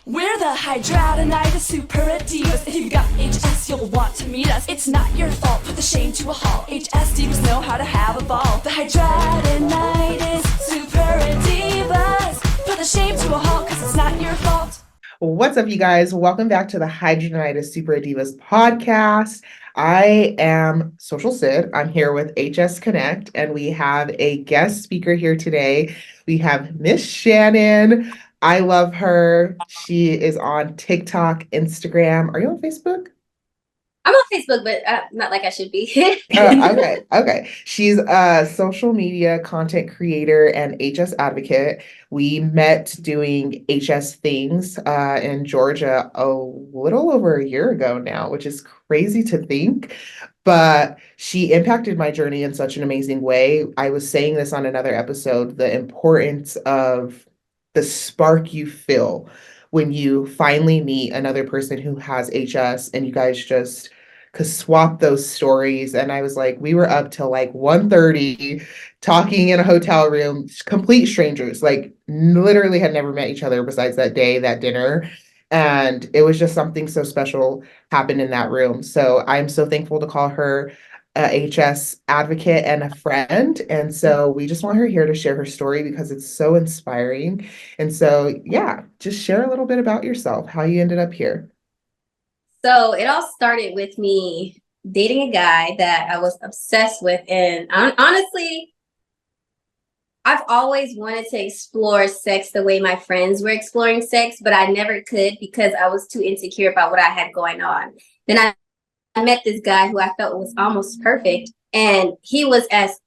We're the Hidradenitis Suppurativas. If you've got HS, you'll want to meet us. It's not your fault, put the shame to a halt. HS divas know how to have a ball. The Hidradenitis Suppurativas. Put the shame to a halt, cause it's not your fault. What's up, you guys? Welcome back to the Hidradenitis Suppurativas podcast. I am Social Sid. I'm here with HS Connect, and we have a guest speaker here today. We have Miss Shannon. I love her. She is on TikTok, Instagram. Are you on Facebook? I'm on Facebook, but not like I should be. Okay. She's a social media content creator and HS advocate. We met doing HS things in Georgia a little over a year ago now, which is crazy to think. But she impacted my journey in such an amazing way. I was saying this on another episode, the importance of the spark you feel when you finally meet another person who has HS and you guys just could swap those stories. And I was like, we were up till like 1:30 talking in a hotel room, complete strangers, like literally had never met each other besides that day, that dinner. And it was just something so special happened in that room. So I'm so thankful to call her a HS advocate and a friend. And so we just want her here to share her story because it's so inspiring. And so, yeah, just share a little bit about yourself, how you ended up here. So it all started with me dating a guy that I was obsessed with. And honestly, I've always wanted to explore sex the way my friends were exploring sex, but I never could because I was too insecure about what I had going on. Then I met this guy who I felt was almost perfect, and he was as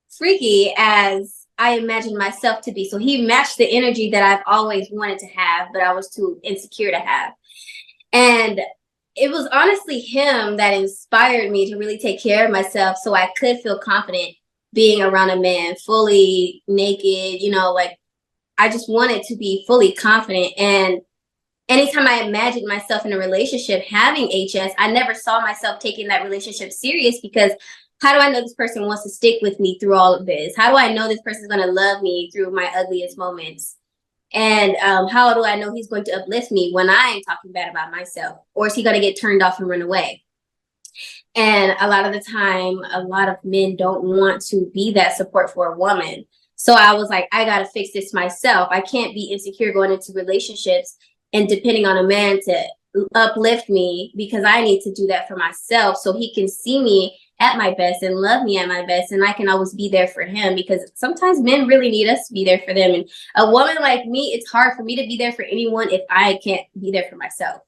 freaky as I imagined myself to be. So he matched the energy that I've always wanted to have, but I was too insecure to have. And it was honestly him that inspired me to really take care of myself so I could feel confident being around a man fully naked, like I just wanted to be fully confident. And anytime I imagined myself in a relationship having HS, I never saw myself taking that relationship serious because how do I know this person wants to stick with me through all of this? How do I know this person's going to love me through my ugliest moments? And how do I know he's going to uplift me when I ain't talking bad about myself? Or is he going to get turned off and run away? And a lot of the time, a lot of men don't want to be that support for a woman. So I was like, I got to fix this myself. I can't be insecure going into relationships and depending on a man to uplift me because I need to do that for myself so he can see me at my best and love me at my best, and I can always be there for him because sometimes men really need us to be there for them. And a woman like me, it's hard for me to be there for anyone if I can't be there for myself.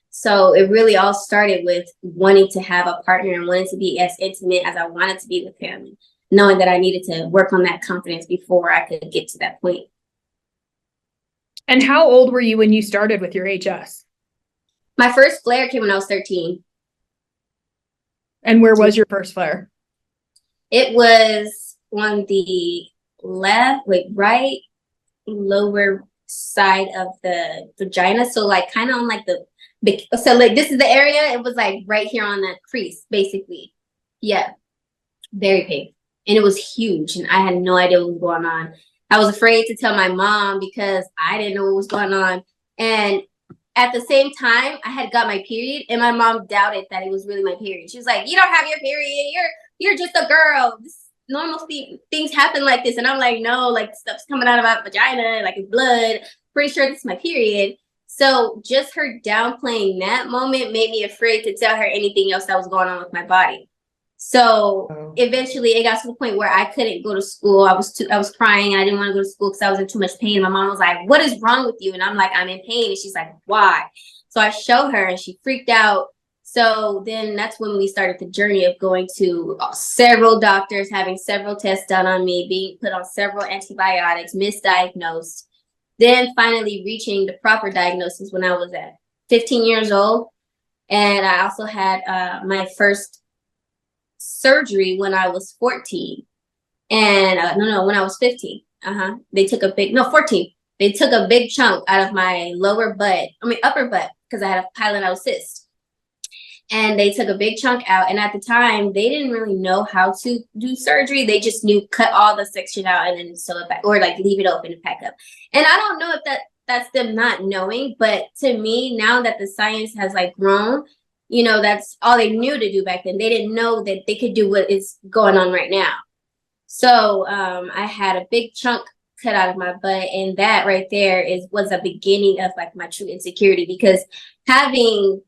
So it really all started with wanting to have a partner and wanting to be as intimate as I wanted to be with him, knowing that I needed to work on that confidence before I could get to that point. And how old were you when you started with your HS? My first flare came when I was 13. And where was your first flare? It was on the right lower side of the vagina. So like kind of on like so like this is the area. It was like right here on the crease, basically. Yeah, very big. And it was huge. And I had no idea what was going on. I was afraid to tell my mom because I didn't know what was going on. And at the same time, I had got my period, and my mom doubted that it was really my period. She was like, "You don't have your period. You're just a girl. Normal things happen like this." And I'm like, "No, like stuff's coming out of my vagina, like it's blood. Pretty sure this is my period." So just her downplaying that moment made me afraid to tell her anything else that was going on with my body. So eventually it got to the point where I couldn't go to school. I was crying. I didn't want to go to school because I was in too much pain. My mom was like, "What is wrong with you?" And I'm like, "I'm in pain." And she's like, "Why?" So I showed her and she freaked out. So then that's when we started the journey of going to several doctors, having several tests done on me, being put on several antibiotics, misdiagnosed, then finally reaching the proper diagnosis when I was at 15 years old. And I also had my first surgery when I was 14 and when I was 15. They took 14. They took a big chunk out of my upper butt because I had a pilonidal cyst. and they took a big chunk out. And at the time, they didn't really know how to do surgery. They just knew cut all the section out and then sew it back, or like leave it open and pack up. And I don't know if that's them not knowing. But to me, now that the science has like grown, you know, that's all they knew to do back then. They didn't know that they could do what is going on right now. So I had a big chunk cut out of my butt, and that right there was a beginning of like my true insecurity, because having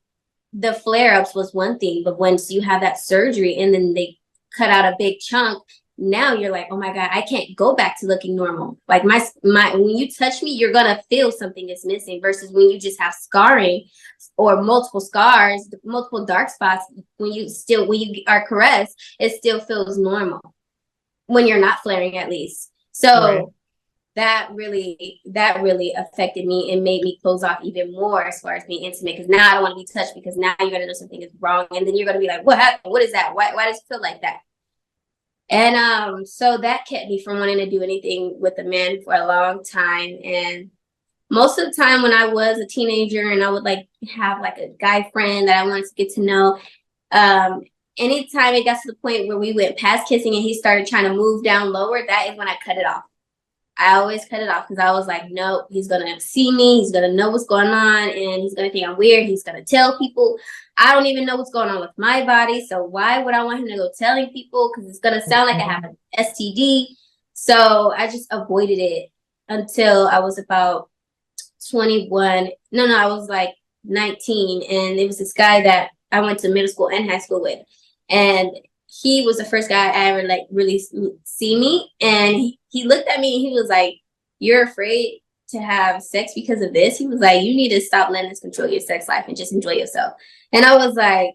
the flare-ups was one thing, but once you have that surgery and then they cut out a big chunk, now you're like, oh my God, I can't go back to looking normal. Like my when you touch me, you're gonna feel something is missing, versus when you just have scarring or multiple scars, multiple dark spots, when you are caressed, it still feels normal when you're not flaring, at least. So Right. that really affected me and made me close off even more as far as being intimate, because now I don't want to be touched, because now you're gonna know something is wrong, and then you're gonna be like, what happened? What is that? Why does it feel like that? And so that kept me from wanting to do anything with a man for a long time. And most of the time when I was a teenager and I would like have like a guy friend that I wanted to get to know, anytime it got to the point where we went past kissing and he started trying to move down lower, that is when I cut it off. I always cut it off, because I was like, no, he's gonna see me, he's gonna know what's going on, and he's gonna think I'm weird. He's gonna tell people. I don't even know what's going on with my body, so why would I want him to go telling people? Because it's gonna sound like I have an STD. So I just avoided it until I was about 21. No, I was like 19, and it was this guy that I went to middle school and high school with, and he was the first guy I ever like really see me, and he looked at me and he was like, "You're afraid to have sex because of this?" He was like, "You need to stop letting this control your sex life and just enjoy yourself." And I was like,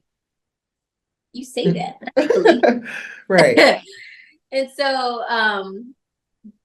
"You say that, but I believe it." Right. And so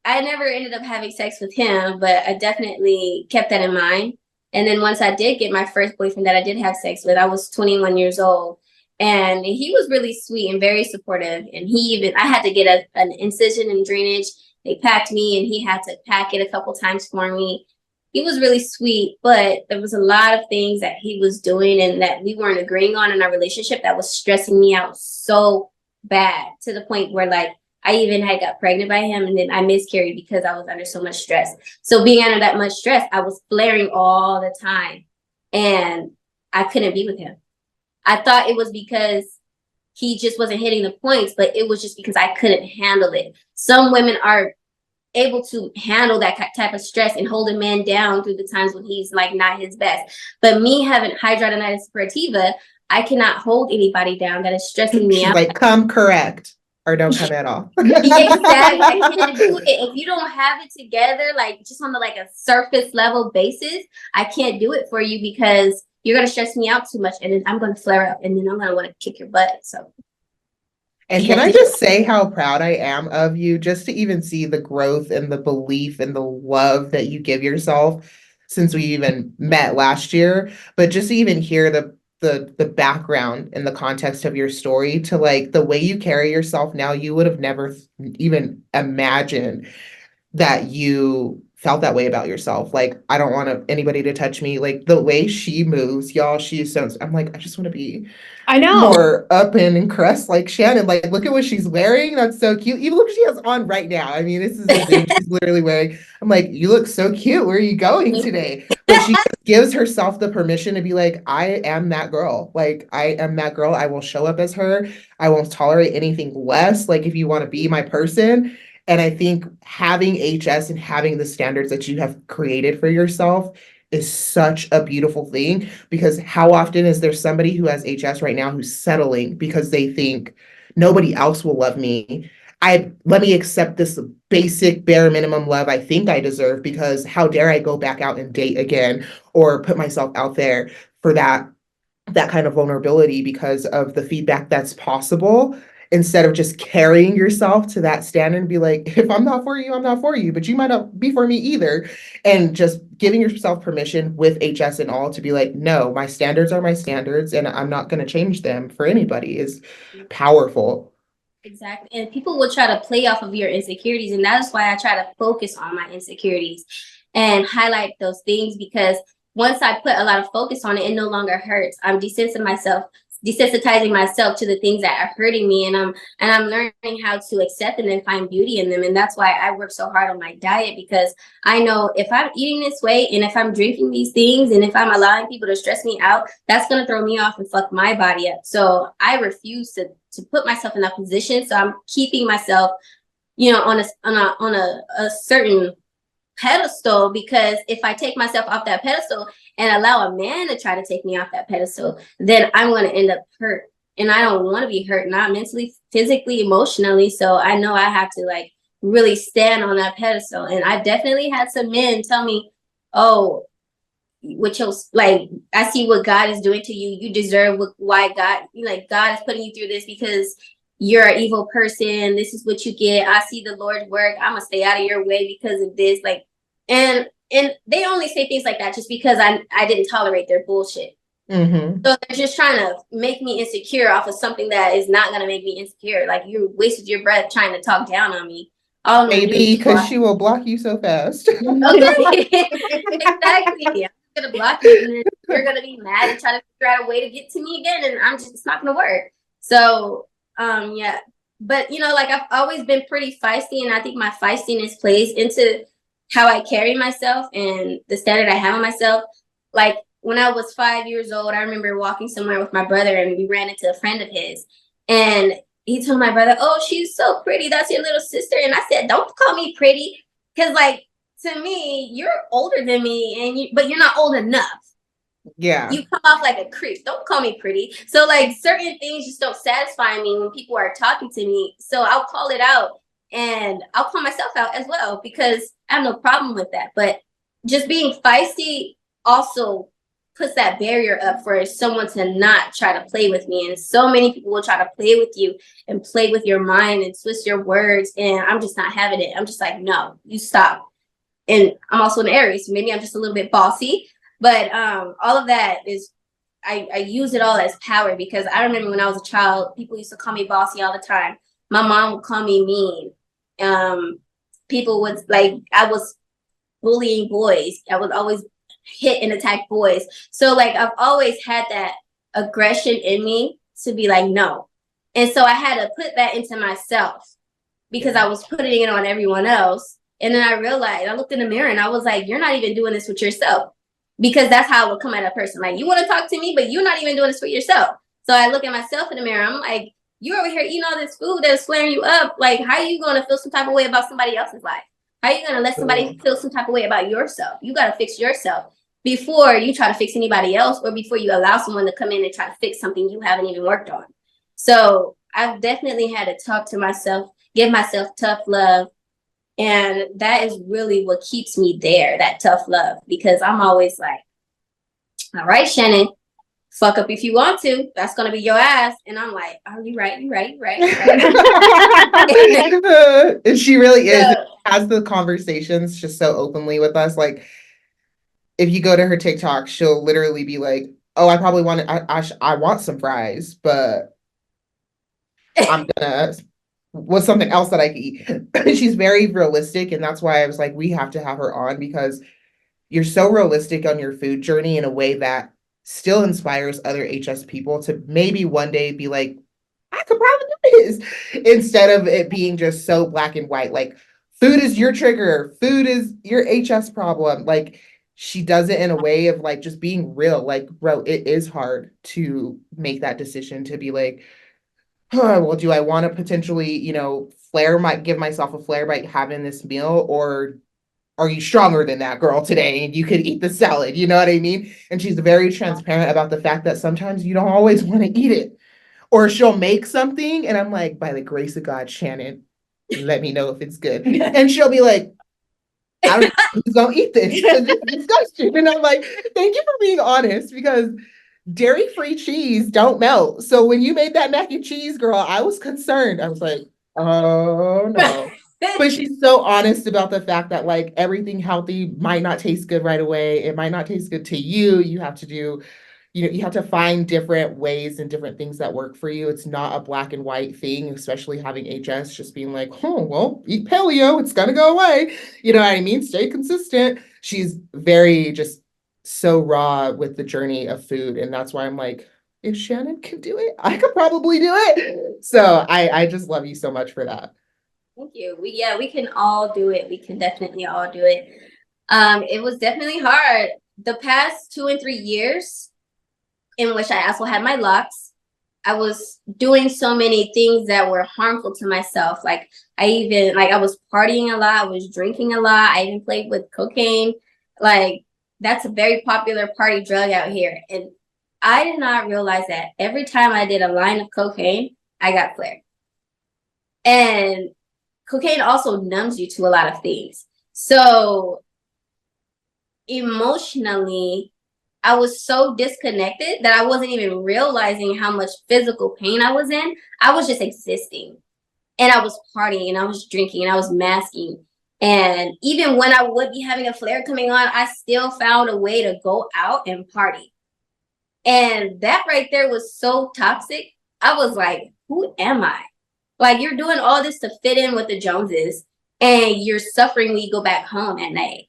I never ended up having sex with him, but I definitely kept that in mind. And then once I did get my first boyfriend that I did have sex with, I was 21 years old. And he was really sweet and very supportive. And I had to get an incision and drainage. They packed me, and he had to pack it a couple times for me. He was really sweet, but there was a lot of things that he was doing and that we weren't agreeing on in our relationship that was stressing me out so bad, to the point where like I even had got pregnant by him, and then I miscarried because I was under so much stress. So being under that much stress, I was flaring all the time, and I couldn't be with him. I thought it was because he just wasn't hitting the points, but it was just because I couldn't handle it. Some women are able to handle that type of stress and hold a man down through the times when he's like not his best. But me having hidradenitis suppurativa, I cannot hold anybody down that is stressing me She's out. like, come correct or don't come at all. Exactly. I can't do it. If you don't have it together, like just on the like a surface level basis, I can't do it for you, because you're going to stress me out too much, and then I'm going to flare up, and then I'm going to want to kick your butt. So. And can I just say how proud I am of you, just to even see the growth and the belief and the love that you give yourself since we even met last year, but just to even hear the background and the context of your story, to like the way you carry yourself now, you would have never even imagined that you felt that way about yourself. Like, I don't want anybody to touch me. Like the way she moves, y'all, she's so, I'm like, I just want to be I know. more up and caressed like Shannon. Like, look at what she's wearing. That's so cute. Even look what she has on right now. I mean, this is the thing she's literally wearing. I'm like, you look so cute. Where are you going today? But she just gives herself the permission to be like, I am that girl. Like, I am that girl. I will show up as her. I won't tolerate anything less. Like, if you want to be my person. And I think having HS and having the standards that you have created for yourself is such a beautiful thing, because how often is there somebody who has HS right now who's settling because they think nobody else will love me? Let me accept this basic bare minimum love I think I deserve, because how dare I go back out and date again or put myself out there for that kind of vulnerability because of the feedback that's possible, instead of just carrying yourself to that standard and be like, if I'm not for you, I'm not for you, but you might not be for me either. And just giving yourself permission with HS and all to be like, no, my standards are my standards, and I'm not going to change them for anybody, is powerful. Exactly. And people will try to play off of your insecurities. And that's why I try to focus on my insecurities and highlight those things, because once I put a lot of focus on it, it no longer hurts. I'm distancing myself desensitizing myself to the things that are hurting me, and I'm learning how to accept them and find beauty in them. And that's why I work so hard on my diet, because I know if I'm eating this way and if I'm drinking these things and if I'm allowing people to stress me out, that's going to throw me off and fuck my body up. So I refuse to put myself in that position. So I'm keeping myself, on a certain pedestal, because if I take myself off that pedestal and allow a man to try to take me off that pedestal, then I'm going to end up hurt, and I don't want to be hurt, not mentally, physically, emotionally. So I know I have to like really stand on that pedestal. And I definitely had some men tell me, oh, what your, like, I see what God is doing to you, you deserve why God is putting you through this, because you're an evil person, this is what you get, I see the Lord's work, I'm gonna stay out of your way because of this. Like, and they only say things like that just because I didn't tolerate their bullshit. So they're just trying to make me insecure off of something that is not gonna make me insecure. Like, you wasted your breath trying to talk down on me. Maybe because she will block you so fast. Okay. Exactly. I'm gonna block you, and then you're gonna be mad and try to figure out a way to get to me again, and it's not gonna work. So yeah, but like, I've always been pretty feisty, and I think my feistiness plays into how I carry myself and the standard I have on myself. Like, when I was 5 years old, I remember walking somewhere with my brother, and we ran into a friend of his, and he told my brother, "Oh, she's so pretty. That's your little sister." And I said, "Don't call me pretty, because like, to me, you're older than me, but you're not old enough. Yeah. You come off like a creep. Don't call me pretty." So like, certain things just don't satisfy me when people are talking to me. So I'll call it out, and I'll call myself out as well, because I have no problem with that. But just being feisty also puts that barrier up for someone to not try to play with me. And so many people will try to play with you and play with your mind and twist your words. And I'm just not having it. I'm just like, no, you stop. And I'm also an Aries, so maybe I'm just a little bit bossy. But all of that is, I use it all as power, because I remember when I was a child, people used to call me bossy all the time. My mom would call me mean. People would, like, I was bullying boys. I would always hit and attack boys. So like, I've always had that aggression in me to be like, no. And so I had to put that into myself, because I was putting it on everyone else. And then I realized, I looked in the mirror and I was like, you're not even doing this with yourself, because that's how it would come at a person. Like, you want to talk to me, but you're not even doing this for yourself. So I look at myself in the mirror. I'm like, you're over here eating all this food that's flaring you up. Like, how are you going to feel some type of way about somebody else's life? How are you going to let somebody feel some type of way about yourself? You got to fix yourself before you try to fix anybody else, or before you allow someone to come in and try to fix something you haven't even worked on. So I've definitely had to talk to myself, give myself tough love. And that is really what keeps me there, that tough love, because I'm always like, all right, Shannon, fuck up if you want to. That's going to be your ass. And I'm like, oh, you right. And she really is. So, has the conversations just so openly with us. Like, if you go to her TikTok, she'll literally be like, oh, I probably want I want some fries, but I'm gonna, what's something else that I can eat? She's very realistic. And that's why I was like, we have to have her on, because you're so realistic on your food journey in a way that still inspires other HS people to maybe one day be like, I could probably do this, instead of it being just so black and white. Like, food is your trigger, food is your HS problem. Like, she does it in a way of like just being real. Like, bro, it is hard to make that decision to be like, oh, well, do I want to potentially, give myself a flare by having this meal, or are you stronger than that, girl, today, and you could eat the salad? You know what I mean? And she's very transparent about the fact that sometimes you don't always want to eat it. Or she'll make something, and I'm like, by the grace of God, Shannon, let me know if it's good. And she'll be like, I don't know who's gonna eat this, because it's disgusting. And I'm like, thank you for being honest, because dairy-free cheese don't melt. So when you made that mac and cheese, girl, I was concerned. I was like, oh no. But she's so honest about the fact that like, everything healthy might not taste good right away. It might not taste good to you. You have to do, you have to find different ways and different things that work for you. It's not a black and white thing, especially having HS, just being like, oh, well, eat paleo, it's gonna go away. You know what I mean? Stay consistent. She's very just so raw with the journey of food. And that's why I'm like, if Shannon can do it, I could probably do it. So I just love you so much for that. Thank you. We can all do it. We can definitely all do it. It was definitely hard. The past 2 and 3 years in which I also had my locks, I was doing so many things that were harmful to myself. Like I was partying a lot, I was drinking a lot, I even played with cocaine. Like that's a very popular party drug out here. And I did not realize that every time I did a line of cocaine, I got flared. And cocaine also numbs you to a lot of things. So emotionally, I was so disconnected that I wasn't even realizing how much physical pain I was in. I was just existing. And I was partying and I was drinking and I was masking. And even when I would be having a flare coming on, I still found a way to go out and party. And that right there was so toxic. I was like, who am I? Like, you're doing all this to fit in with the Joneses and you're suffering when you go back home at night.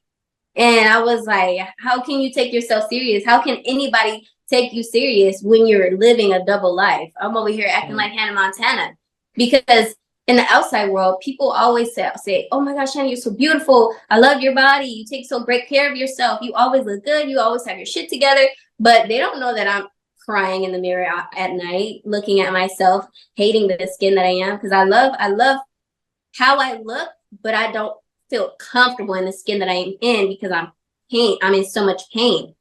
And I was like, how can you take yourself serious? How can anybody take you serious when you're living a double life? I'm over here acting like Hannah Montana. Because in the outside world, people always say, oh my gosh, Hannah, you're so beautiful. I love your body. You take so great care of yourself. You always look good. You always have your shit together. But they don't know that I'm crying in the mirror at night, looking at myself, hating the skin that I am. Because I love how I look, but I don't feel comfortable in the skin that I am in because I'm in so much pain.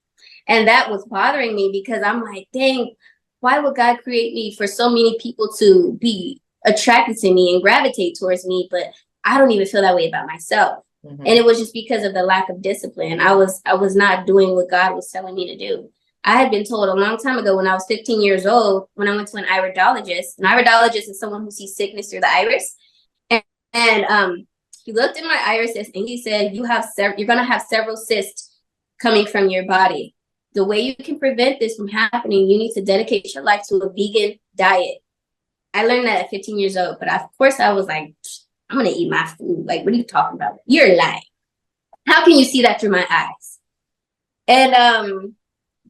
And that was bothering me because I'm like, dang, why would God create me for so many people to be attracted to me and gravitate towards me, but I don't even feel that way about myself. And it was just because of the lack of discipline. I was not doing what God was telling me to do. I had been told a long time ago when I was 15 years old, when I went to an iridologist. An iridologist is someone who sees sickness through the iris. And he looked at my irises and he said, you're going to have several cysts coming from your body. The way you can prevent this from happening, you need to dedicate your life to a vegan diet. I learned that at 15 years old, but of course I was like, I'm going to eat my food. Like, what are you talking about? You're lying. How can you see that through my eyes? And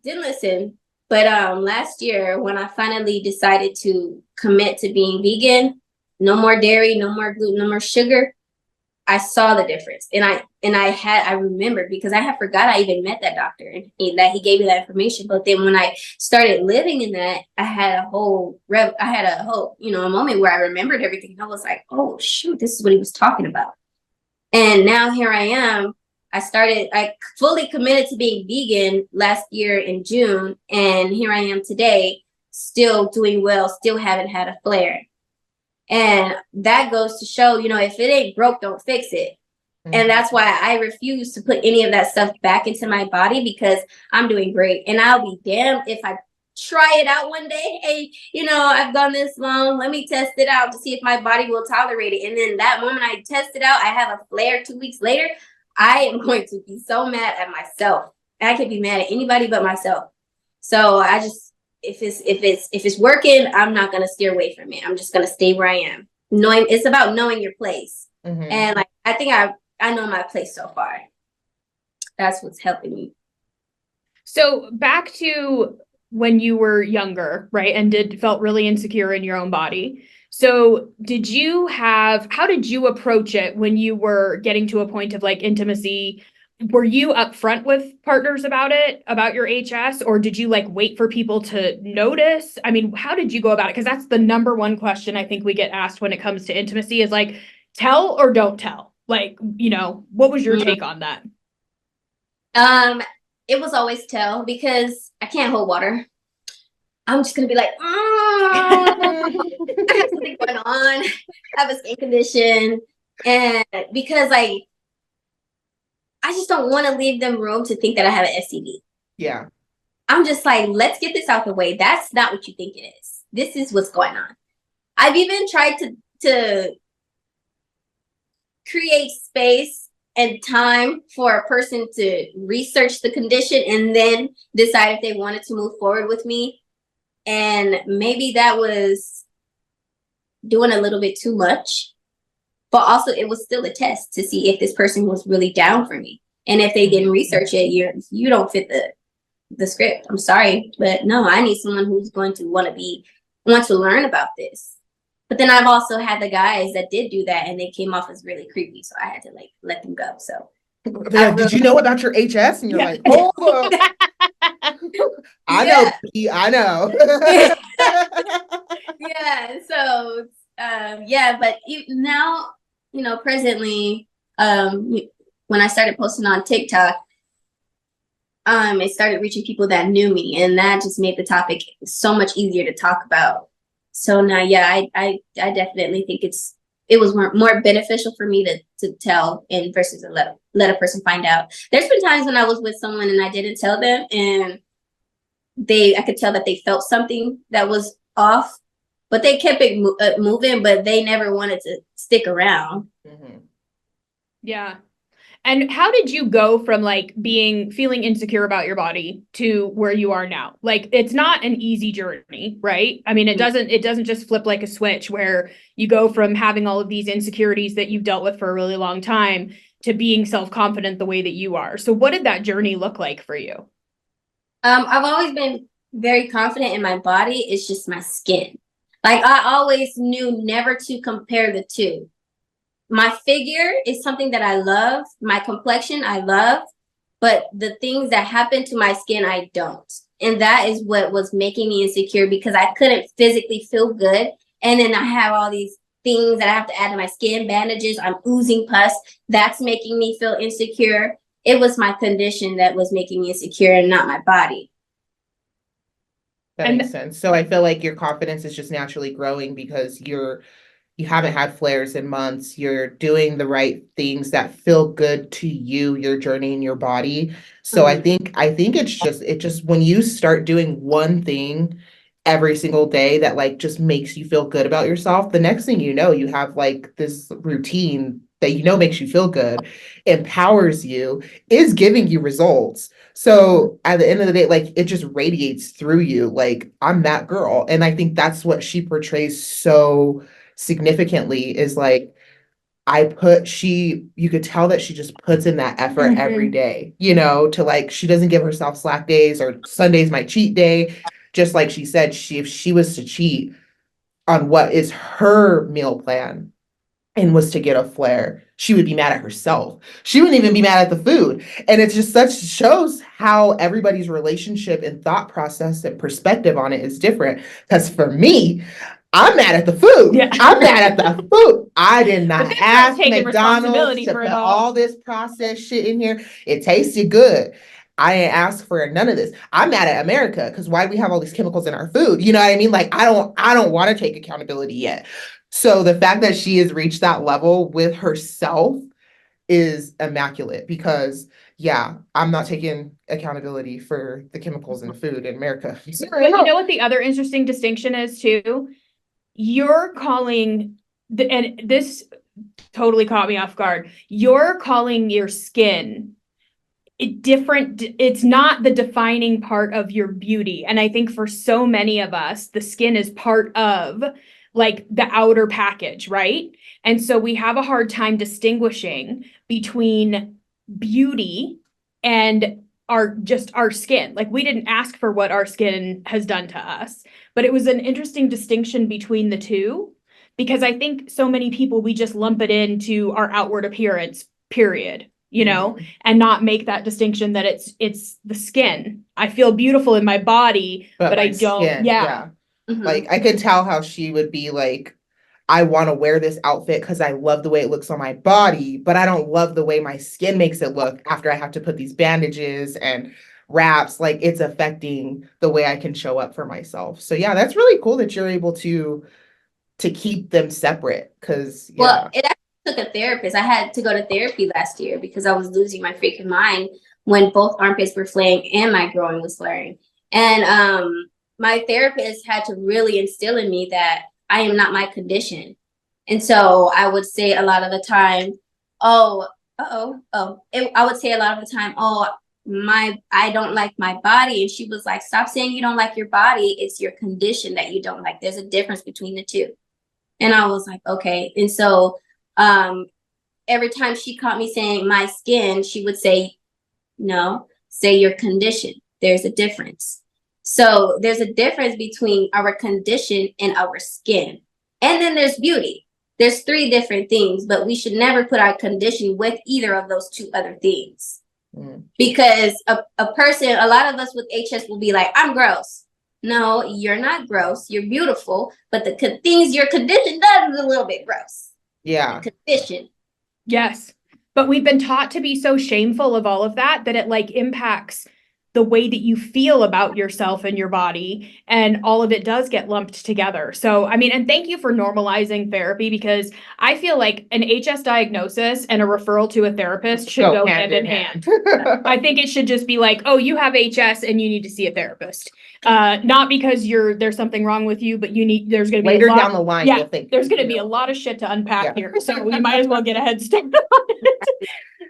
didn't listen. But last year, when I finally decided to commit to being vegan, no more dairy, no more gluten, no more sugar, I saw the difference. And I remembered because I had forgot I even met that doctor and that he gave me that information. But then when I started living in that, I had a whole a moment where I remembered everything. I was like, oh shoot, this is what he was talking about. And now here I am. I fully committed to being vegan last year in June. And here I am today, still doing well, still haven't had a flare. And that goes to show, if it ain't broke, don't fix it. And that's why I refuse to put any of that stuff back into my body because I'm doing great. And I'll be damned if I try it out one day. Hey, I've gone this long. Let me test it out to see if my body will tolerate it. And then that moment I test it out, I have a flare 2 weeks later. I am going to be so mad at myself. I can be mad at anybody but myself. So I just, if it's working, I'm not going to steer away from it. I'm just going to stay where I am. It's about knowing your place. And I think I know my place so far. That's what's helping me. So back to when you were younger, right? And felt really insecure in your own body. So how did you approach it when you were getting to a point of like intimacy? Were you upfront with partners about your HS, or did you like wait for people to notice? I mean, how did you go about it? Because that's the number one question I think we get asked when it comes to intimacy is like, tell or don't tell. Like, what was your take on that? It was always tell because I can't hold water. I'm just going to be like, I have something going on. I have a skin condition. And because I just don't want to leave them room to think that I have an STD. Yeah. I'm just like, let's get this out the way. That's not what you think it is. This is what's going on. I've even tried to create space and time for a person to research the condition and then decide if they wanted to move forward with me. And maybe that was doing a little bit too much, but also it was still a test to see if this person was really down for me. And if they didn't research it, you don't fit the script. I'm sorry, but no, I need someone who's going to want to learn about this. But then I've also had the guys that did do that and they came off as really creepy. So I had to like let them go. So Did you know about your HS? And you're Yeah. like, hold up. I know, P, I know. yeah. So yeah, but now, presently, when I started posting on TikTok, it started reaching people that knew me, and that just made the topic so much easier to talk about. So now, yeah, I definitely think it was more beneficial for me to tell and versus to let a person find out. There's been times when I was with someone and I didn't tell them, and I could tell that they felt something that was off, but they kept it moving, but they never wanted to stick around. Mhm. Yeah. And how did you go from like feeling insecure about your body to where you are now? Like, it's not an easy journey, right? I mean, it doesn't just flip like a switch where you go from having all of these insecurities that you've dealt with for a really long time to being self-confident the way that you are. So what did that journey look like for you? I've always been very confident in my body. It's just my skin. Like, I always knew never to compare the two. My figure is something that I love. My complexion, I love. But the things that happen to my skin, I don't. And that is what was making me insecure, because I couldn't physically feel good. And then I have all these things that I have to add to my skin, bandages, I'm oozing pus. That's making me feel insecure. It was my condition that was making me insecure and not my body. That makes sense. So I feel like your confidence is just naturally growing because you haven't had flares in months. You're doing the right things that feel good to you, your journey and your body. So I think it just when you start doing one thing every single day that like just makes you feel good about yourself, the next thing you know, you have like this routine that makes you feel good, empowers you, is giving you results. So at the end of the day, like it just radiates through you. Like, I'm that girl. And I think that's what she portrays so significantly, is like, you could tell that she just puts in that effort every day, to like, she doesn't give herself slack days, or Sunday's my cheat day. Just like she said, if she was to cheat on what is her meal plan and was to get a flare, she would be mad at herself. She wouldn't even be mad at the food. And it's just shows how everybody's relationship and thought process and perspective on it is different. Because for me, I'm mad at the food. Yeah. I'm mad at the food. I did not ask taking McDonald's responsibility to for put it all. all this processed shit in here. It tasted good. I didn't ask for none of this. I'm mad at America because why do we have all these chemicals in our food? You know what I mean? Like, I don't want to take accountability yet. So the fact that she has reached that level with herself is immaculate, because yeah, I'm not taking accountability for the chemicals in the food in America. But you know what the other interesting distinction is too? You're calling and this totally caught me off guard. You're calling your skin different. It's not the defining part of your beauty. And I think for so many of us, the skin is part of like the outer package, right? And so we have a hard time distinguishing between beauty and our skin. Like, we didn't ask for what our skin has done to us, but it was an interesting distinction between the two, because I think so many people, we just lump it into our outward appearance, period, and not make that distinction that it's the skin. I feel beautiful in my body, but I don't. Skin, Yeah. Mhm. Like, I could tell how she would be like, I want to wear this outfit because I love the way it looks on my body, but I don't love the way my skin makes it look after I have to put these bandages and wraps. Like, it's affecting the way I can show up for myself. So yeah, that's really cool that you're able to keep them separate, because Well, it actually took a therapist. I had to go to therapy last year because I was losing my freaking mind when both armpits were flaring and my groin was flaring. And my therapist had to really instill in me that I am not my condition. And so I would say a lot of the time, I would say a lot of the time, I don't like my body. And she was like, stop saying you don't like your body. It's your condition that you don't like. There's a difference between the two. And I was like, okay. And so every time she caught me saying my skin, she would say, no, say your condition. there's a difference. So there's a difference between our condition and our skin. And then there's beauty. There's three different things, but we should never put our condition with either of those two other things. Because a person, a lot of us with HS will be like, I'm gross. No, you're not gross. You're beautiful. But the things your condition does is a little bit gross. Yeah. The condition. Yes. But we've been taught to be so shameful of all of that it like impacts the way that you feel about yourself and your body, and all of it does get lumped together. So, I mean, and thank you for normalizing therapy, because I feel like an HS diagnosis and a referral to a therapist should go hand in hand. I think it should just be like, oh, you have HS and you need to see a therapist. Not because there's something wrong with you, but there's going to be later down the line, yeah, you'll think there's going to be a lot of shit to unpack here. So we might as well get a head start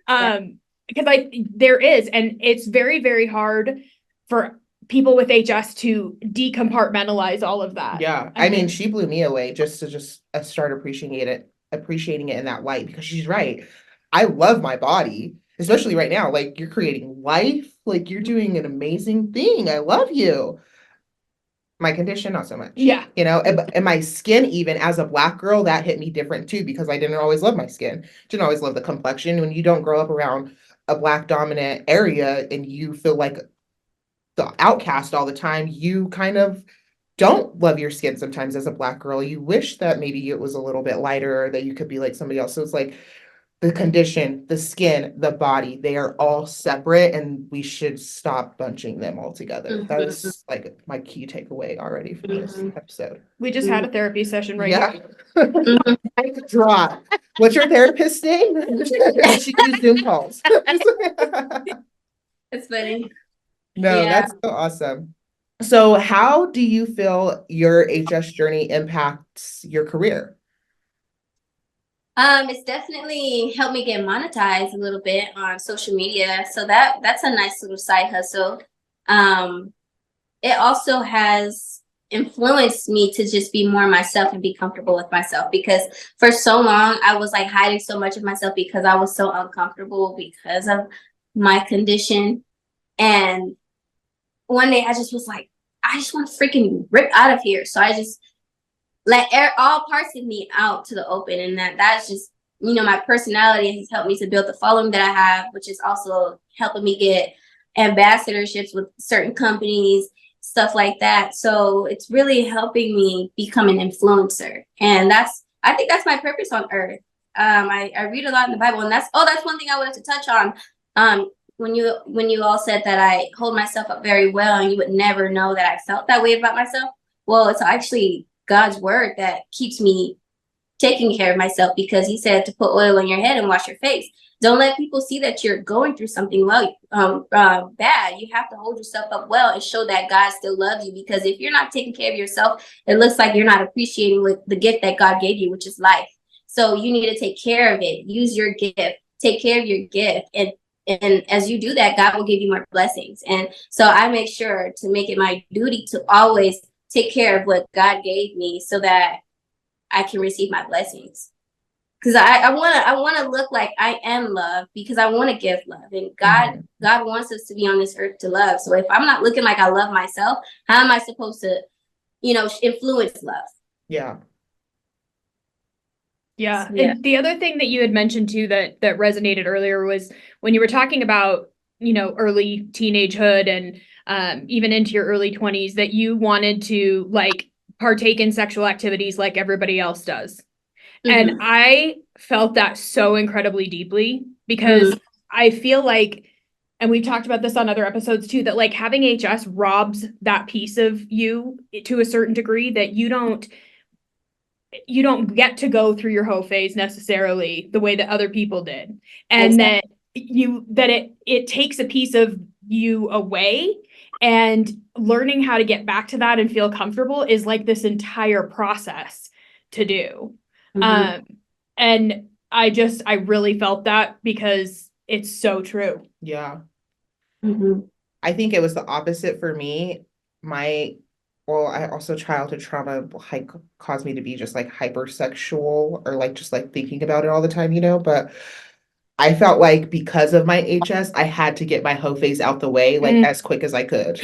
on it. Because there is, and it's very, very hard for people with HS to decompartmentalize all of that. Yeah. I mean, she blew me away just to start appreciating it in that light, because she's right. I love my body, especially right now. Like, you're creating life, like you're doing an amazing thing. I love you. My condition, not so much. Yeah. You know, and my skin, even as a Black girl, that hit me different too, because I didn't always love my skin. Didn't always love the complexion. When you don't grow up around a Black dominant area and you feel like the outcast all the time, you kind of don't love your skin sometimes as a Black girl. You wish that maybe it was a little bit lighter, or that you could be like somebody else. So it's like the condition, the skin, the body, they are all separate, and we should stop bunching them all together. That is like my key takeaway already for this episode. We just had a therapy session right now. I could draw. What's your therapist's name? She can do Zoom calls. It's funny. No, that's so awesome. So how do you feel your HS journey impacts your career? It's definitely helped me get monetized a little bit on social media. So that's a nice little side hustle. It also has influenced me to just be more myself and be comfortable with myself, because for so long I was like hiding so much of myself because I was so uncomfortable because of my condition. And one day I just was like, I just want to freaking rip out of here. So I just let all parts of me out to the open, and that's just, you know, my personality has helped me to build the following that I have, which is also helping me get ambassadorships with certain companies, stuff like that. So it's really helping me become an influencer, and I think that's my purpose on earth. I read a lot in the Bible, and that's one thing I wanted to touch on. When you all said that I hold myself up very well, and you would never know that I felt that way about myself. Well, it's actually God's word that keeps me taking care of myself, because he said to put oil on your head and wash your face. Don't let people see that you're going through something bad. You have to hold yourself up well and show that God still loves you, because if you're not taking care of yourself, it looks like you're not appreciating the gift that God gave you, which is life. So you need to take care of it. Use your gift. Take care of your gift. And as you do that, God will give you more blessings. And so I make sure to make it my duty to always take care of what God gave me, so that I can receive my blessings. Because I want to look like I am loved, because I want to give love, and God wants us to be on this earth to love. So if I'm not looking like I love myself, how am I supposed to, influence love? Yeah. Yeah. And the other thing that you had mentioned too that resonated earlier was when you were talking about, early teenagehood and even into your early 20s, that you wanted to like partake in sexual activities like everybody else does. And I felt that so incredibly deeply, because I feel like, and we've talked about this on other episodes too, that like having HS robs that piece of you to a certain degree, that you don't get to go through your hoe phase necessarily the way that other people did. And that it takes a piece of you away, and learning how to get back to that and feel comfortable is like this entire process to do. And I really felt that, because it's so true. Yeah. I think it was the opposite for me. I also childhood trauma caused me to be just like hypersexual, or like just like thinking about it all the time, but I felt like because of my HS, I had to get my hoe phase out the way like as quick as I could.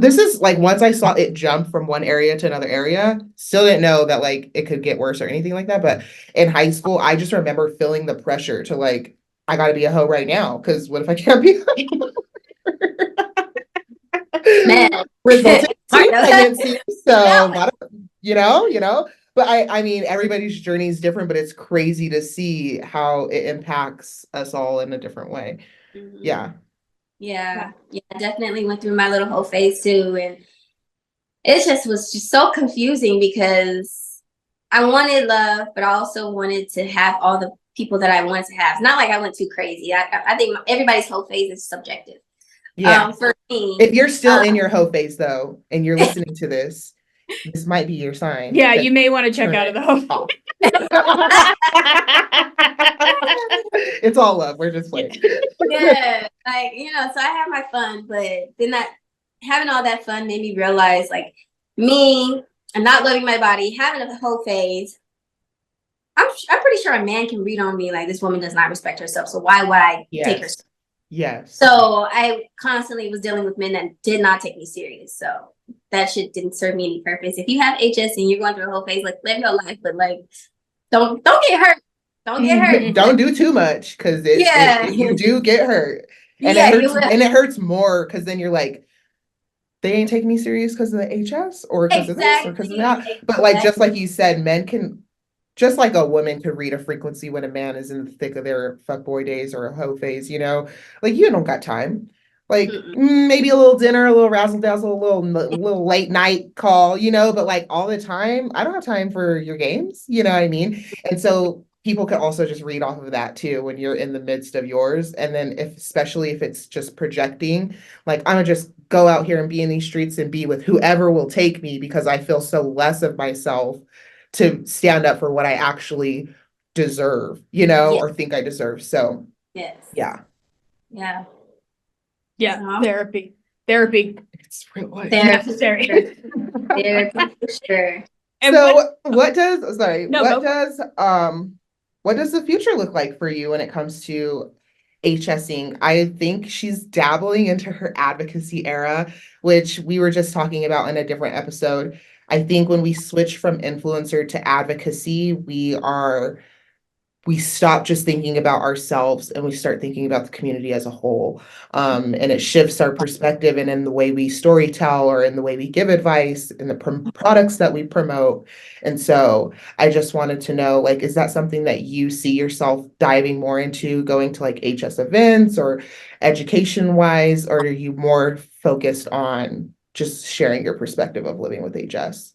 This is like once I saw it jump from one area to another area, still didn't know that like it could get worse or anything like that. But in high school, I just remember feeling the pressure to like, I gotta be a hoe right now, because what if I can't be Man. resulting in pregnancy? So No. a lot of, but I mean, everybody's journey is different, but it's crazy to see how it impacts us all in a different way. Mhm. Yeah. Yeah, I definitely went through my little whole phase too, and it just was just so confusing because I wanted love, but I also wanted to have all the people that I wanted to have. It's not like I went too crazy. I think everybody's whole phase is subjective. Yeah. For me, If you're still in your hoe phase though, and you're listening to this might be your sign. Yeah, you may want to check out of the home. It's all love. We're just playing. yeah, like so I have my fun, but then that having all that fun made me realize like me and not loving my body, having a whole phase. I'm pretty sure a man can read on me like this woman does not respect herself. So why would I take her? Yes. So I constantly was dealing with men that did not take me serious. So that shit didn't serve me any purpose. If you have HS and you're going through a whole phase, like live your life, but like don't get hurt. Don't get hurt. Don't do too much, because you do get hurt. And it hurts more because then you're like, they ain't taking me serious because of the HS or because of this or because of that. But like just like you said, men can, just like a woman could read a frequency when a man is in the thick of their fuckboy days or a hoe phase, like you don't got time. Like maybe a little dinner, a little razzle dazzle, a little late night call, but like all the time, I don't have time for your games, you know what I mean? And so people can also just read off of that too when you're in the midst of yours. And then especially if it's just projecting, like I'm gonna just go out here and be in these streets and be with whoever will take me because I feel so less of myself to stand up for what I actually deserve, or think I deserve. So yes. Yeah. Therapy. It's real necessary. Therapy for sure. And so what does the future look like for you when it comes to HSing? I think she's dabbling into her advocacy era, which we were just talking about in a different episode. I think when we switch from influencer to advocacy, we stop just thinking about ourselves and we start thinking about the community as a whole. And it shifts our perspective and in the way we storytell or in the way we give advice and the products that we promote. And so I just wanted to know, like, is that something that you see yourself diving more into, going to like HS events or education wise, or are you more focused on just sharing your perspective of living with HS?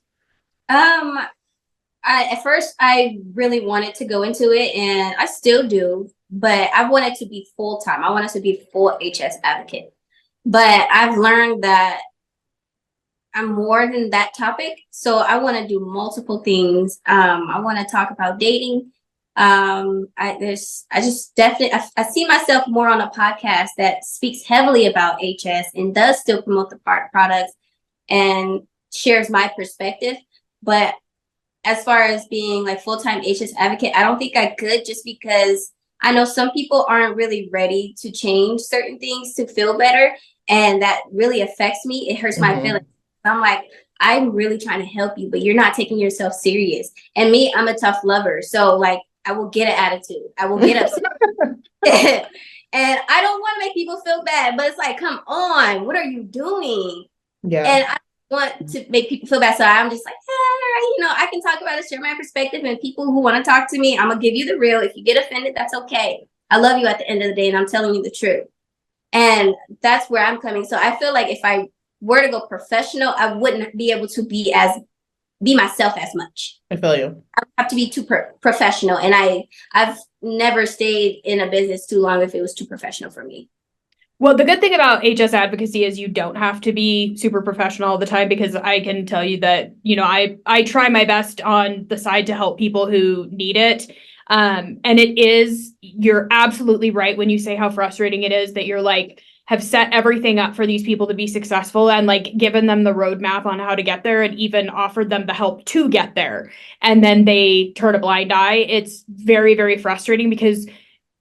At first I really wanted to go into it, and I still do, but I wanted to be full-time. I wanted to be full HS advocate. But I've learned that I'm more than that topic. So I want to do multiple things. I want to talk about dating. I just definitely I see myself more on a podcast that speaks heavily about HS and does still promote the products and shares my perspective. But as far as being like full-time HS advocate, I don't think I could, just because I know some people aren't really ready to change certain things to feel better. And that really affects me. It hurts my feelings. I'm like, I'm really trying to help you, but you're not taking yourself serious. And me, I'm a tough lover. So like, I will get an attitude. I will get upset. And I don't want to make people feel bad, but it's like, come on, what are you doing? Yeah. And I want to make people feel bad. So I'm just like, I can talk about it, share my perspective, and people who want to talk to me, I'm going to give you the real. If you get offended, that's okay. I love you at the end of the day, and I'm telling you the truth. And that's where I'm coming. So I feel like if I were to go professional, I wouldn't be able to be myself as much. I feel you. I have to be too professional. And I've never stayed in a business too long if it was too professional for me. Well, the good thing about HS advocacy is you don't have to be super professional all the time, because I can tell you that, I try my best on the side to help people who need it. And you're absolutely right when you say how frustrating it is that you're like, have set everything up for these people to be successful and like given them the roadmap on how to get there and even offered them the help to get there. And then they turn a blind eye. It's very, very frustrating because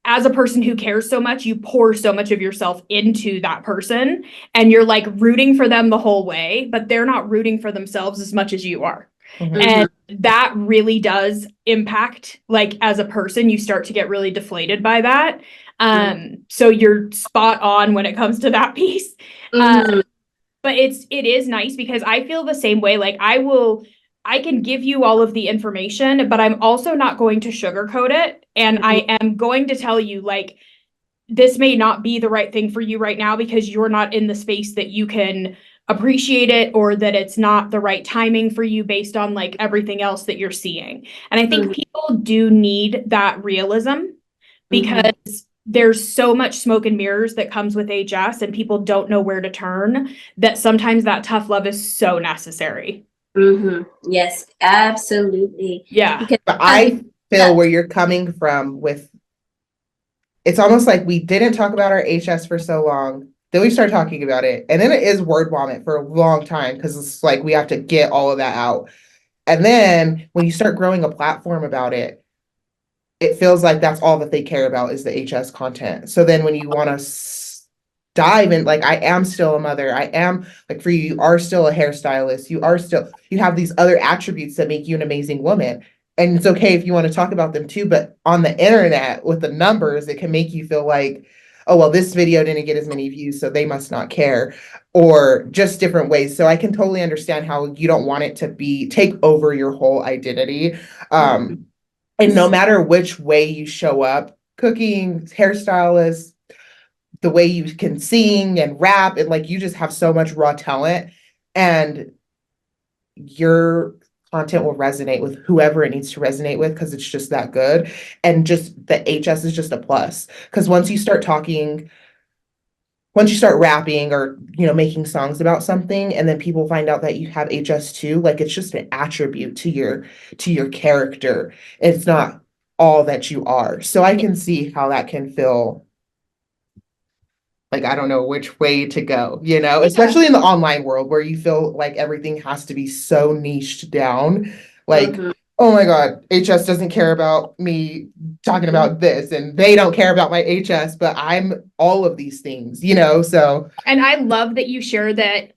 as a person who cares so much, you pour so much of yourself into that person and you're like rooting for them the whole way, but they're not rooting for themselves as much as you are. Mhm. And that really does impact, like as a person, you start to get really deflated by that. So you're spot on when it comes to that piece. But it is nice because I feel the same way. Like I can give you all of the information, but I'm also not going to sugarcoat it. And I am going to tell you, like, this may not be the right thing for you right now because you're not in the space that you can appreciate it, or that it's not the right timing for you based on like everything else that you're seeing. And I think people do need that realism because there's so much smoke and mirrors that comes with HS and people don't know where to turn, that sometimes that tough love is so necessary. Yes, absolutely. Yeah. Because But I feel where you're coming from with, it's almost like we didn't talk about our HS for so long. Then we start talking about it. And then it is word vomit for a long time because it's like we have to get all of that out. And then when you start growing a platform about it, it feels like that's all that they care about is the HS content. So then when you want to dive in, like I am still a mother, I am like for you, you are still a hairstylist, you have these other attributes that make you an amazing woman. And it's okay if you want to talk about them too, but on the internet with the numbers, it can make you feel like, oh, well, this video didn't get as many views, so they must not care, or just different ways. So I can totally understand how you don't want it to take over your whole identity. And no matter which way you show up, cooking, hairstylist, the way you can sing and rap, and like you just have so much raw talent, and your content will resonate with whoever it needs to resonate with because it's just that good. And just the HS is just a plus. Because once you start rapping or making songs about something, and then people find out that you have HS too, like it's just an attribute to your character. It's not all that you are. So I can see how that can feel like I don't know which way to go, especially in the online world where you feel like everything has to be so niched down. Like, oh my God, HS doesn't care about me talking about this, and they don't care about my HS, but I'm all of these things, so. And I love that you share that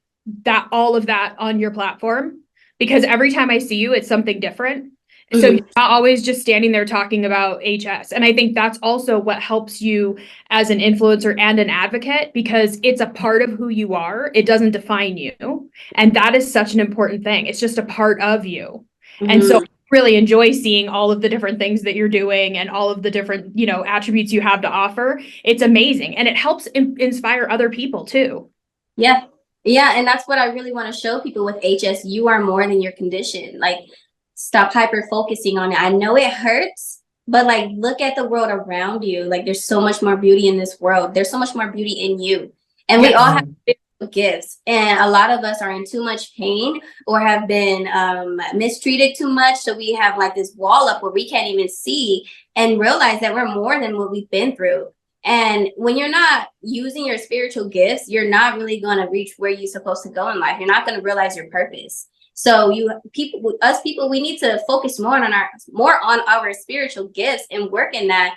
all of that on your platform, because every time I see you, it's something different. So you're not always just standing there talking about HS. And I think that's also what helps you as an influencer and an advocate, because it's a part of who you are. It doesn't define you. And that is such an important thing. It's just a part of you. And so I really enjoy seeing all of the different things that you're doing and all of the different, attributes you have to offer. It's amazing. And it helps inspire other people too. Yeah. And that's what I really want to show people with HS. You are more than your condition. Like, stop hyper focusing on it. I know it hurts, but like, look at the world around you. Like, there's so much more beauty in this world. There's so much more beauty in you. And we all have gifts. And a lot of us are in too much pain or have been mistreated too much. So we have like this wall up where we can't even see and realize that we're more than what we've been through. And when you're not using your spiritual gifts, you're not really going to reach where you're supposed to go in life. You're not going to realize your purpose. So people, we need to focus more on our spiritual gifts and work in that.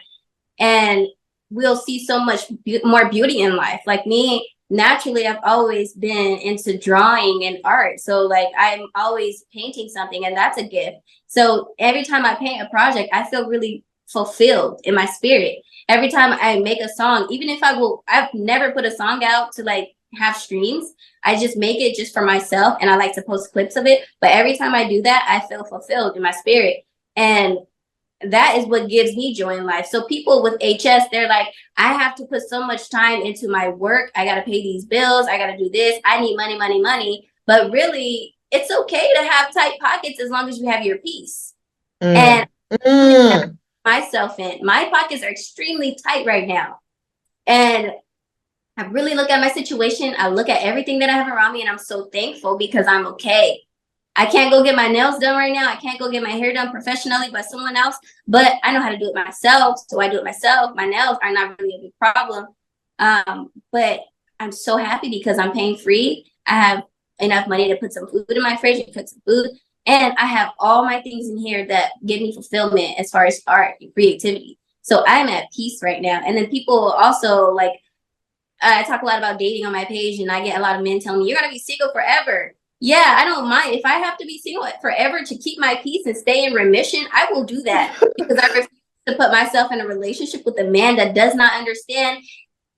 And we'll see so much more beauty in life. Like me, naturally, I've always been into drawing and art. So like, I'm always painting something, and that's a gift. So every time I paint a project, I feel really fulfilled in my spirit. Every time I make a song, even if I've never put a song out to like have streams. I just make it just for myself, and I like to post clips of it. But every time I do that, I feel fulfilled in my spirit. And that is what gives me joy in life. So people with HS, they're like, I have to put so much time into my work. I got to pay these bills. I got to do this. I need money, money, money. But really, it's okay to have tight pockets as long as you have your peace. And myself in, my pockets are extremely tight right now. And I really look at my situation. I look at everything that I have around me, and I'm so thankful because I'm okay. I can't go get my nails done right now. I can't go get my hair done professionally by someone else, but I know how to do it myself. So I do it myself. My nails are not really a big problem. But I'm so happy because I'm pain free. I have enough money to put some food in my fridge and cook some food. And I have all my things in here that give me fulfillment as far as art and creativity. So I'm at peace right now. And then people also like, I talk a lot about dating on my page, and I get a lot of men telling me, you're going to be single forever. Yeah, I don't mind. If I have to be single forever to keep my peace and stay in remission, I will do that, because I refuse to put myself in a relationship with a man that does not understand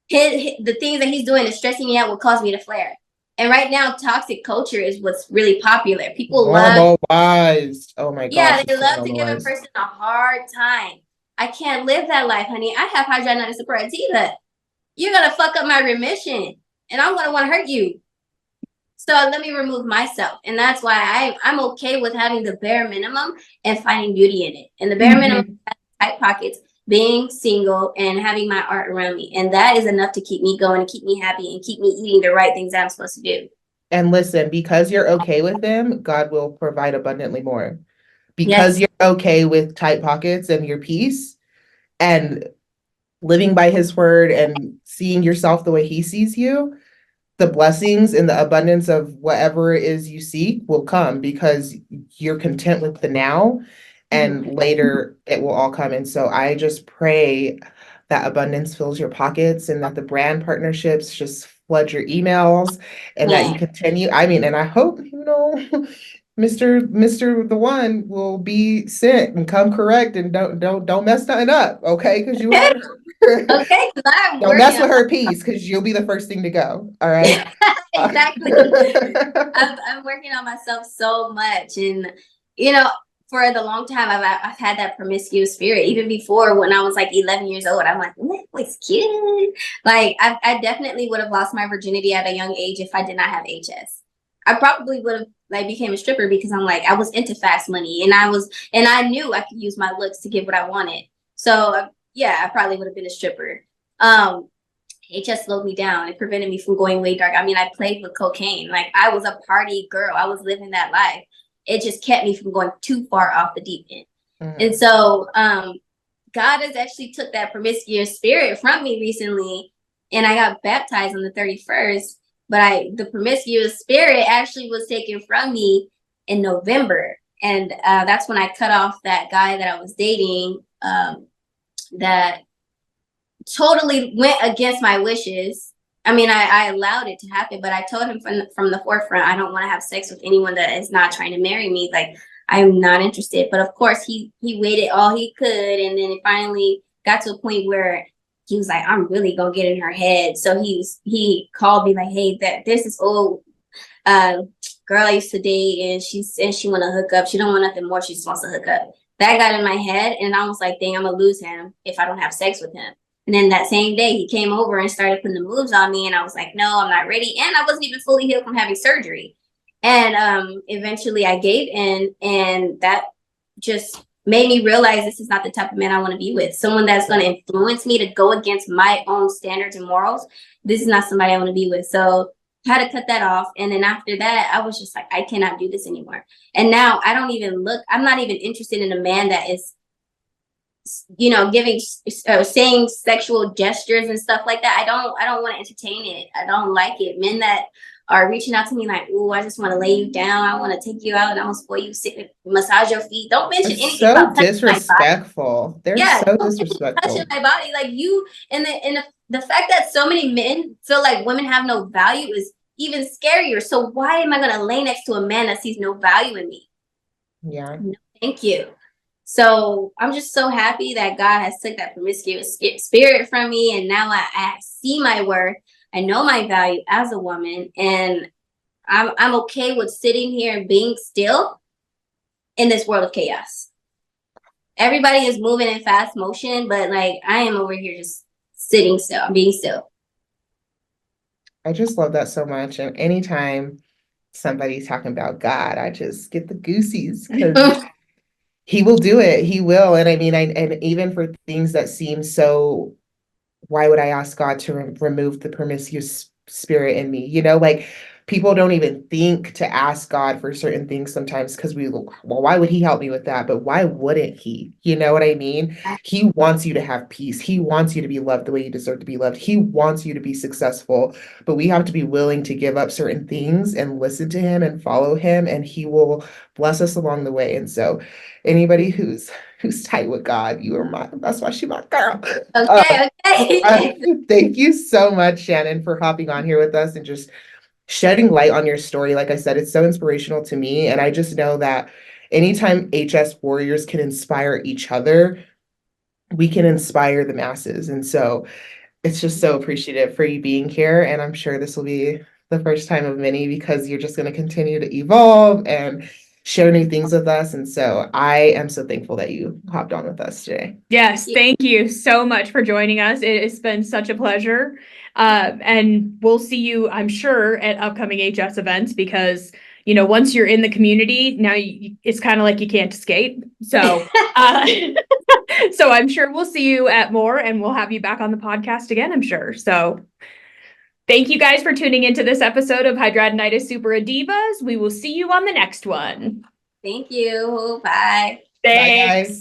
the things that he's doing is stressing me out, will cause me to flare. And right now, toxic culture is what's really popular. People love, Normalized. Oh my yeah, gosh, they it's so love to give a normalized. person a hard time. I can't live that life, honey. I have hidradenitis suppurativa. You're gonna fuck up my remission, and I'm gonna want to hurt you. So let me remove myself, and that's why I'm okay with having the bare minimum and finding beauty in it. And the bare minimum, tight pockets, being single, and having my art around me, and that is enough to keep me going, keep me happy, and keep me eating the right things that I'm supposed to do. And listen, because you're okay with them, God will provide abundantly more. Because Yes. you're okay with tight pockets and your peace and living by his word and seeing yourself the way he sees you, the blessings and the abundance of whatever it is you seek will come because you're content with the now, and later it will all come. And so I just pray that abundance fills your pockets and that the brand partnerships just flood your emails, and that you Yeah. continue. I mean, and I hope, Mr. The One will be sent and come correct, and don't mess nothing up, okay? Because you have her. Okay, because I'm Don't working mess on with her peace, because you'll be the first thing to go. All right. exactly. I'm working on myself so much, and for the long time, I've had that promiscuous spirit. Even before, when I was like 11 years old, I'm like, that was cute. Like I definitely would have lost my virginity at a young age if I did not have HS. I probably would have like became a stripper, because I'm like, I was into fast money, and I knew I could use my looks to get what I wanted. So yeah, I probably would have been a stripper. It just slowed me down. It prevented me from going way dark. I mean, I played with cocaine. Like, I was a party girl. I was living that life. It just kept me from going too far off the deep end. And so God has actually took that promiscuous spirit from me recently, and I got baptized on the 31st. But the promiscuous spirit actually was taken from me in November. And that's when I cut off that guy that I was dating, that totally went against my wishes. I mean, I allowed it to happen, but I told him from the forefront, I don't want to have sex with anyone that is not trying to marry me. Like, I'm not interested. But of course, he waited all he could, and then it finally got to a point where he was like, I'm really gonna get in her head. So he called me like, hey, there's this old girl I used to date, and she said she want to hook up. She don't want nothing more. She just wants to hook up. That got in my head, and I was like, dang, I'm gonna lose him if I don't have sex with him. And then that same day, he came over and started putting the moves on me, and I was like, no, I'm not ready. And I wasn't even fully healed from having surgery. And eventually I gave in, and that just made me realize this is not the type of man I want to be with. Someone that's going to influence me to go against my own standards and morals. This is not somebody I want to be with. So I had to cut that off. And then after that, I was just like, I cannot do this anymore. And now I don't even I'm not even interested in a man that is, giving, saying sexual gestures and stuff like that. I don't want to entertain it. I don't like it. Men that are reaching out to me like, "Ooh, I just want to lay you down. I want to take you out and I want to spoil you, sit, massage your feet." Don't mention It's anything so about touching my body. disrespectful. They're Yeah, so don't disrespectful. touching my body. Like, you, and the fact that so many men feel like women have no value is even scarier. So why am I gonna lay next to a man that sees no value in me? Yeah. No, thank you. So I'm just so happy that God has took that promiscuous spirit from me, and now I see my worth. I know my value as a woman, and I'm okay with sitting here and being still in this world of chaos. Everybody is moving in fast motion, but like, I am over here just sitting still. I'm being still. I just love that so much. And anytime somebody's talking about God, I just get the goosies, because he will do it. He will. And I mean, and even for things that seem so, why would I ask God to remove the promiscuous spirit in me? Like, people don't even think to ask God for certain things sometimes because well, why would he help me with that? But why wouldn't he? You know what I mean? He wants you to have peace. He wants you to be loved the way you deserve to be loved. He wants you to be successful, but we have to be willing to give up certain things and listen to him and follow him, and he will bless us along the way. And so anybody who's tight with God, that's why she my girl. Okay, okay. Thank you so much, Shannon, for hopping on here with us and just shedding light on your story. Like I said, it's so inspirational to me. And I just know that anytime HS warriors can inspire each other, we can inspire the masses. And so it's just so appreciative for you being here. And I'm sure this will be the first time of many because you're just going to continue to evolve and share new things with us. And so I am so thankful that you hopped on with us today. Yes, thank you so much for joining us. It's been such a pleasure. And we'll see you, I'm sure, at upcoming HS events because, you know, once you're in the community, now it's kind of like you can't escape. So, so I'm sure we'll see you at more and we'll have you back on the podcast again, I'm sure. So thank you guys for tuning into this episode of Hidradenitis Suppurativa. We will see you on the next one. Thank you. Bye. Thanks. Bye, guys.